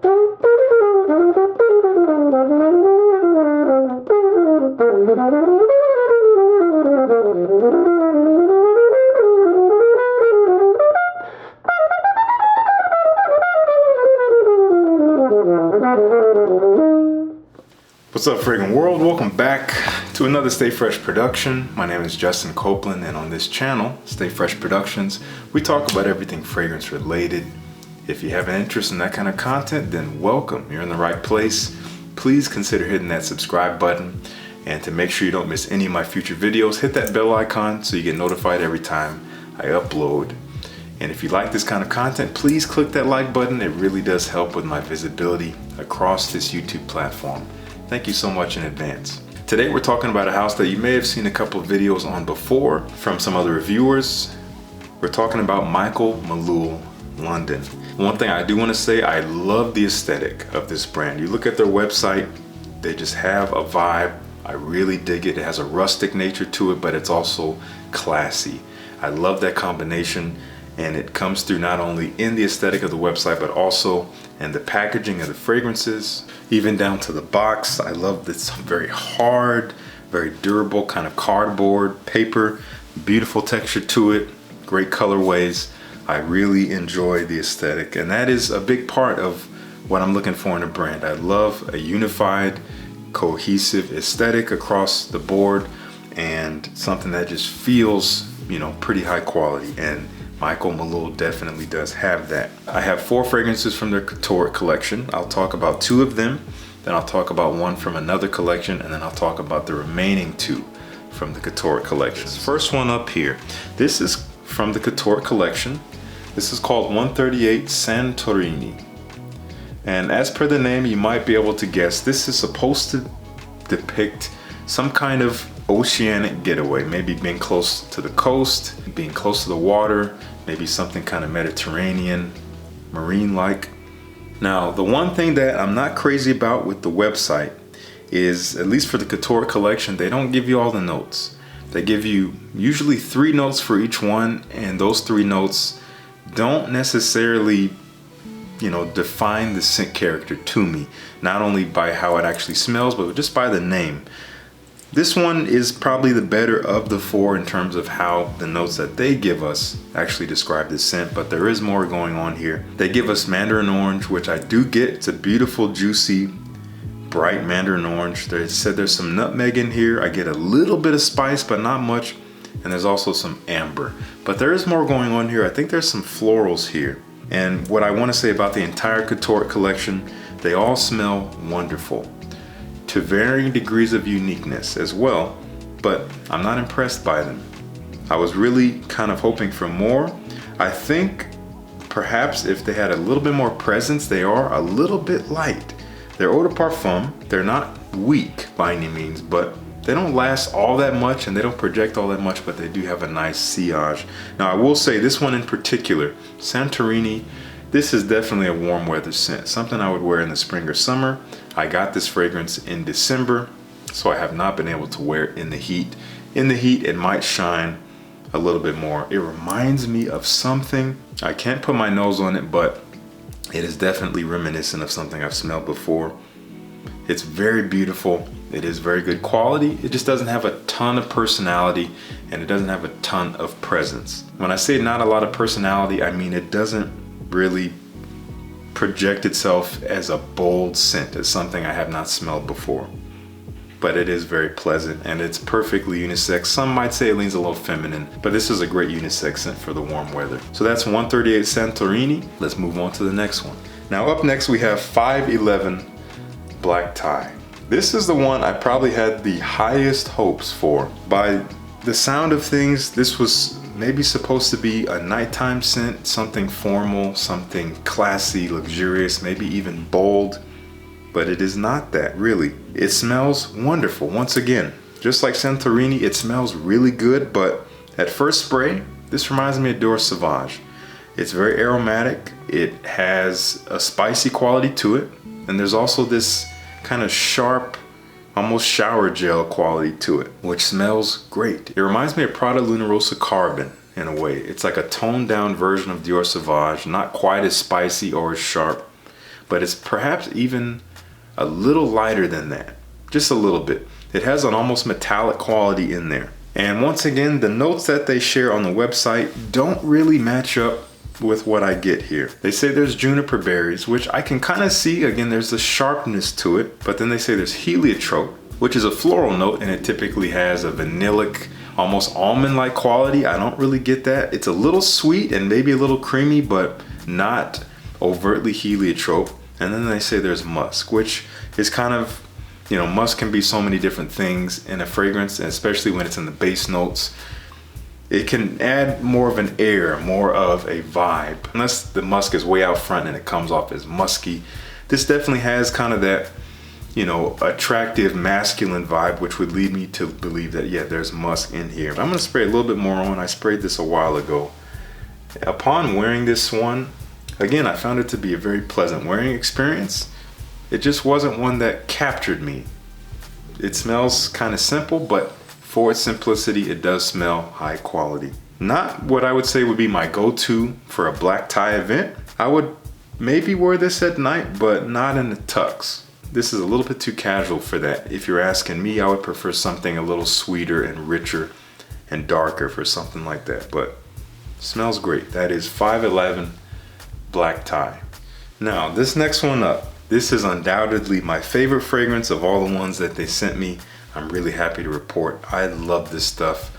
What's up, friggin' world? Welcome back to another Stay Fresh production. My name is Justin Copeland, and on this channel, Stay Fresh Productions, we talk about everything fragrance related. If you have an interest in that kind of content, then welcome. You're in the right place. Please consider hitting that subscribe button, and to make sure you don't miss any of my future videos, hit that bell icon so you get notified every time I upload. And if you like this kind of content, please click that like button. It really does help with my visibility across this YouTube platform. Thank you so much in advance. Today we're talking about a house that you may have seen a couple of videos on before from some other reviewers. We're talking about Malul, London. One thing I do want to say, I love the aesthetic of this brand. You look at their website, they just have a vibe. I really dig it. It has a rustic nature to it, but it's also classy. I love that combination, and it comes through not only in the aesthetic of the website, but also in the packaging of the fragrances, even down to the box. I love this very hard, very durable kind of cardboard paper, beautiful texture to it, great colorways. I really enjoy the aesthetic, and that is a big part of what I'm looking for in a brand. I love a unified, cohesive aesthetic across the board, and something that just feels, you know, pretty high quality. And Malul definitely does have that. I have 4 fragrances from their Couture collection. I'll talk about 2 of them, then I'll talk about 1 from another collection, and then I'll talk about the remaining 2 from the Couture collection. First one up here, this is from the Couture collection. This is called 138 Santorini. And as per the name, you might be able to guess, this is supposed to depict some kind of oceanic getaway, maybe being close to the coast, being close to the water, maybe something kind of Mediterranean, marine-like. Now, the one thing that I'm not crazy about with the website is, at least for the Couture collection, they don't give you all the notes. They give you usually 3 notes for each one, and those 3 notes don't necessarily, you know, define the scent character to me, not only by how it actually smells, but just by the name. This one is probably the better of the 4 in terms of how the notes that they give us actually describe the scent, but there is more going on here. They give us mandarin orange, which I do get. It's a beautiful, juicy, bright mandarin orange. They said there's some nutmeg in here. I get a little bit of spice, but not much. And there's also some amber, but there is more going on here. I think there's some florals here. And what I want to say about the entire Couture collection, they all smell wonderful, to varying degrees of uniqueness as well, but I'm not impressed by them. I was really kind of hoping for more. I think perhaps if they had a little bit more presence, they are a little bit light. They're eau de parfum. They're not weak by any means, but they don't last all that much and they don't project all that much, but they do have a nice sillage. Now, I will say this one in particular, Santorini, this is definitely a warm weather scent, something I would wear in the spring or summer. I got this fragrance in December, so I have not been able to wear it in the heat. In the heat, it might shine a little bit more. It reminds me of something. I can't put my nose on it, but it is definitely reminiscent of something I've smelled before. It's very beautiful. It is very good quality. It just doesn't have a ton of personality, and it doesn't have a ton of presence. When I say not a lot of personality, I mean it doesn't really project itself as a bold scent, as something I have not smelled before. But it is very pleasant, and it's perfectly unisex. Some might say it leans a little feminine, but this is a great unisex scent for the warm weather. So that's 138 Santorini. Let's move on to the next one. Now up next we have 511 Black Tie. This is the one I probably had the highest hopes for. By the sound of things, this was maybe supposed to be a nighttime scent, something formal, something classy, luxurious, maybe even bold, but it is not that, really. It smells wonderful. Once again, just like Santorini, it smells really good, but at first spray, this reminds me of Dior Sauvage. It's very aromatic, it has a spicy quality to it, and there's also this kind of sharp, almost shower gel quality to it, which smells great. It reminds me of Prada Luna Rossa Carbon in a way. It's like a toned down version of Dior Sauvage, not quite as spicy or as sharp, but it's perhaps even a little lighter than that, just a little bit. It has an almost metallic quality in there. And once again, the notes that they share on the website don't really match up with what I get here. They say there's juniper berries, which I can kind of see. Again, there's a sharpness to it, but then they say there's heliotrope, which is a floral note, and it typically has a vanillic, almost almond-like quality. I don't really get that. It's a little sweet and maybe a little creamy, but not overtly heliotrope. And then they say there's musk, which is kind of, you know, musk can be so many different things in a fragrance, and especially when it's in the base notes. It can add more of an air, more of a vibe. Unless the musk is way out front and it comes off as musky. This definitely has kind of that, you know, attractive masculine vibe, which would lead me to believe that, yeah, there's musk in here. I'm gonna spray a little bit more on. I sprayed this a while ago. Upon wearing this one, again, I found it to be a very pleasant wearing experience. It just wasn't one that captured me. It smells kind of simple, but for its simplicity, it does smell high quality. Not what I would say would be my go-to for a black tie event. I would maybe wear this at night, but not in the tux. This is a little bit too casual for that. If you're asking me, I would prefer something a little sweeter and richer and darker for something like that, but smells great. That is 511 black tie. Now, this next one up, this is undoubtedly my favorite fragrance of all the ones that they sent me. I'm really happy to report I love this stuff.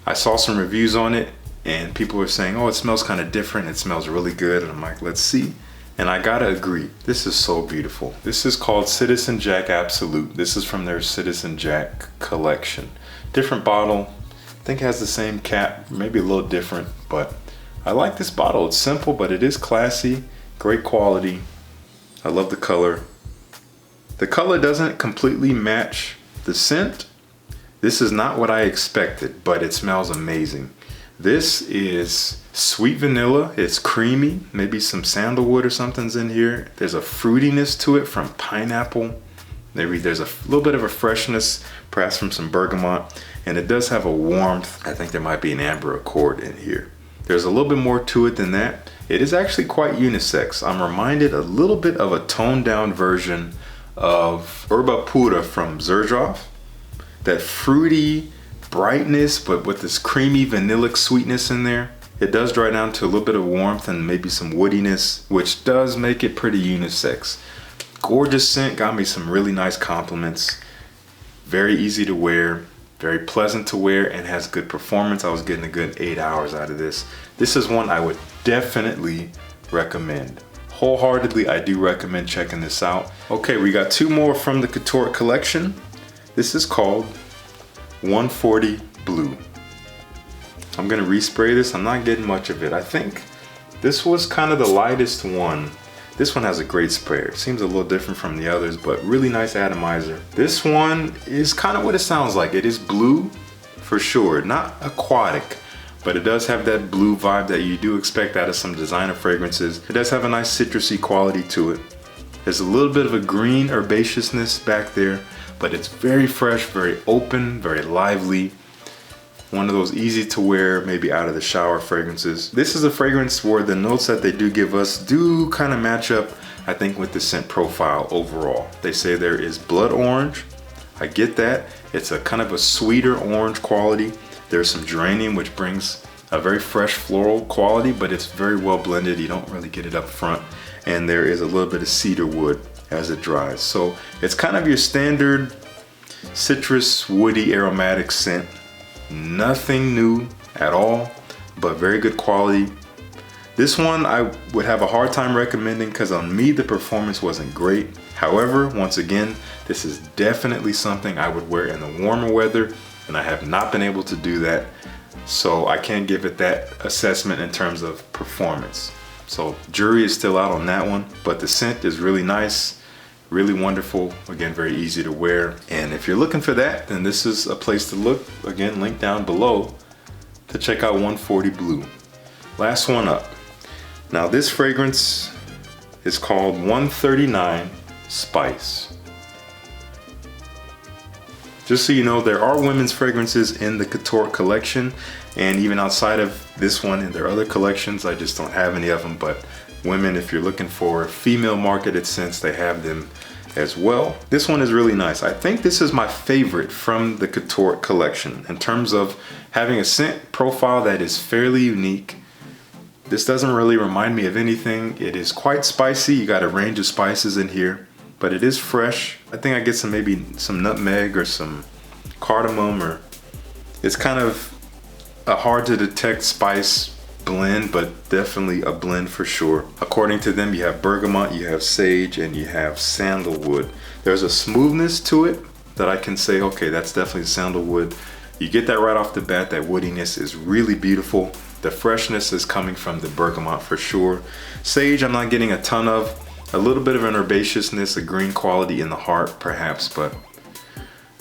I saw some reviews on it and people were saying, oh, it smells kind of different. It smells really good. And I'm like, let's see. And I gotta agree, this is so beautiful. This is called Citizen Jack Absolute. This is from their Citizen Jack collection. Different bottle, I think it has the same cap, maybe a little different, but I like this bottle. It's simple, but it is classy, great quality. I love the color. The color doesn't completely match the scent. This is not what I expected, but it smells amazing. This is sweet vanilla. It's creamy. Maybe some sandalwood or something's in here. There's a fruitiness to it from pineapple. Maybe there's a little bit of a freshness, perhaps from some bergamot. And it does have a warmth. I think there might be an amber accord in here. There's a little bit more to it than that. It is actually quite unisex. I'm reminded a little bit of a toned down version of Herba Pura from Xerjoff. That fruity brightness, but with this creamy vanillic sweetness in there. It does dry down to a little bit of warmth and maybe some woodiness, which does make it pretty unisex. Gorgeous scent, got me some really nice compliments. Very easy to wear, very pleasant to wear, and has good performance. I was getting a good 8 hours out of this. This is one I would definitely recommend. Wholeheartedly, I do recommend checking this out. Okay, we got two more from the Couture collection. This is called 140 Blue. I'm gonna respray this. I'm not getting much of it. I think this was kind of the lightest one. This one has a great sprayer. It seems a little different from the others, but really nice atomizer. This one is kind of what it sounds like. It is blue for sure, not aquatic, but it does have that blue vibe that you do expect out of some designer fragrances. It does have a nice citrusy quality to it. There's a little bit of a green herbaceousness back there, but it's very fresh, very open, very lively. One of those easy to wear, maybe out of the shower fragrances. This is a fragrance where the notes that they do give us do kind of match up, I think, with the scent profile overall. They say there is blood orange. I get that. It's a kind of a sweeter orange quality. There's some geranium, which brings a very fresh floral quality, but it's very well blended. You don't really get it up front. And there is a little bit of cedar wood as it dries. So it's kind of your standard citrus, woody, aromatic scent. Nothing new at all, but very good quality. This one I would have a hard time recommending because on me the performance wasn't great. However, once again, this is definitely something I would wear in the warmer weather, and I have not been able to do that. So I can't give it that assessment in terms of performance. So jury is still out on that one, but the scent is really nice. Really wonderful, again, very easy to wear. And if you're looking for that, then this is a place to look. Again, link down below to check out 140 Blue. Last one up. Now this fragrance is called 139 Spice. Just so you know, there are women's fragrances in the Couture collection, and even outside of this one in their other collections. I just don't have any of them, but Women, if you're looking for female marketed scents, they have them as well. This one is really nice. I think this is my favorite from the Couture collection in terms of having a scent profile that is fairly unique. This doesn't really remind me of anything. It is quite spicy. You got a range of spices in here, but it is fresh. I think I get maybe some nutmeg or some cardamom, or it's kind of a hard to detect spice blend, but definitely a blend for sure. According to them, you have bergamot, you have sage, and you have sandalwood. There's a smoothness to it that I can say, okay, that's definitely sandalwood. You get that right off the bat. That woodiness is really beautiful. The freshness is coming from the bergamot for sure. Sage, I'm not getting a ton of. A little bit of an herbaceousness, a green quality in the heart perhaps, but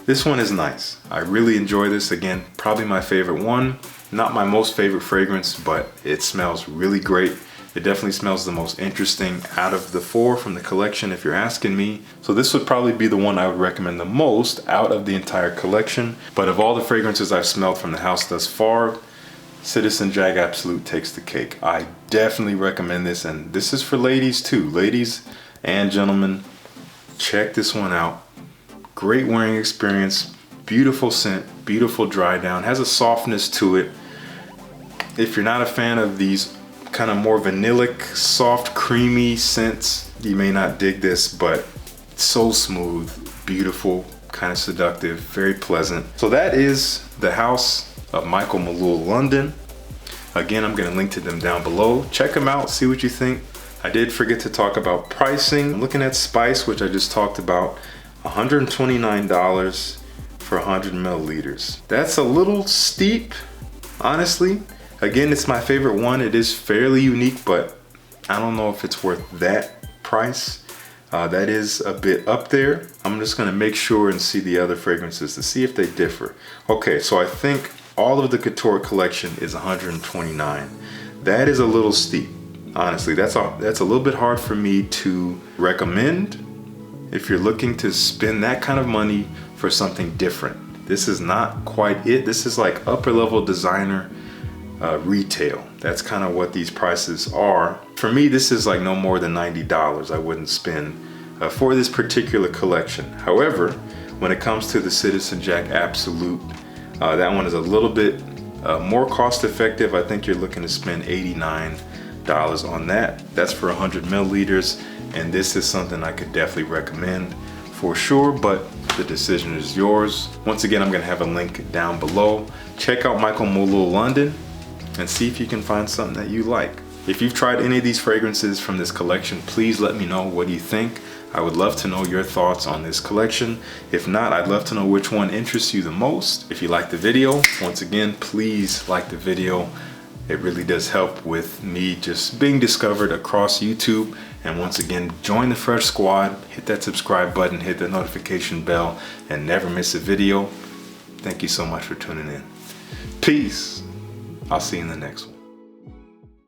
this one is nice. I really enjoy this. Again, probably my favorite one. Not my most favorite fragrance, but it smells really great. It definitely smells the most interesting out of the 4 from the collection, if you're asking me. So this would probably be the one I would recommend the most out of the entire collection. But of all the fragrances I've smelled from the house thus far, Citizen Jack Absolute takes the cake. I definitely recommend this, and this is for ladies too. Ladies and gentlemen, check this one out. Great wearing experience, beautiful scent, beautiful dry down, has a softness to it. If you're not a fan of these kind of more vanillic, soft, creamy scents, you may not dig this, but it's so smooth, beautiful, kind of seductive, very pleasant. So that is the house of Michael Malul London. Again, I'm going to link to them down below. Check them out, see what you think. I did forget to talk about pricing. I'm looking at spice, which I just talked about, $129 for 100 milliliters. That's a little steep, honestly. Again, it's my favorite one. It is fairly unique, but I don't know if it's worth that price. That is a bit up there. I'm just gonna make sure and see the other fragrances to see if they differ. Okay, so I think all of the Couture collection is $129. That is a little steep, honestly. That's a little bit hard for me to recommend if you're looking to spend that kind of money for something different. This is not quite it. This is like upper level designer retail. That's kind of what these prices are. For me, this is like no more than $90 I wouldn't spend for this particular collection. However, when it comes to the Citizen Jack Absolute, that one is a little bit more cost effective. I think you're looking to spend $89 on that. That's for 100 milliliters, and this is something I could definitely recommend for sure, but the decision is yours. Once again, I'm gonna have a link down below. Check out Michael Malul London and see if you can find something that you like. If you've tried any of these fragrances from this collection, please let me know. What do you think? I would love to know your thoughts on this collection. If not, I'd love to know which one interests you the most. If you like the video, once again, please like the video. It really does help with me just being discovered across YouTube. And once again, join the Fresh Squad, hit that subscribe button, hit the notification bell, and never miss a video. Thank you so much for tuning in. Peace. I'll see you in the next one.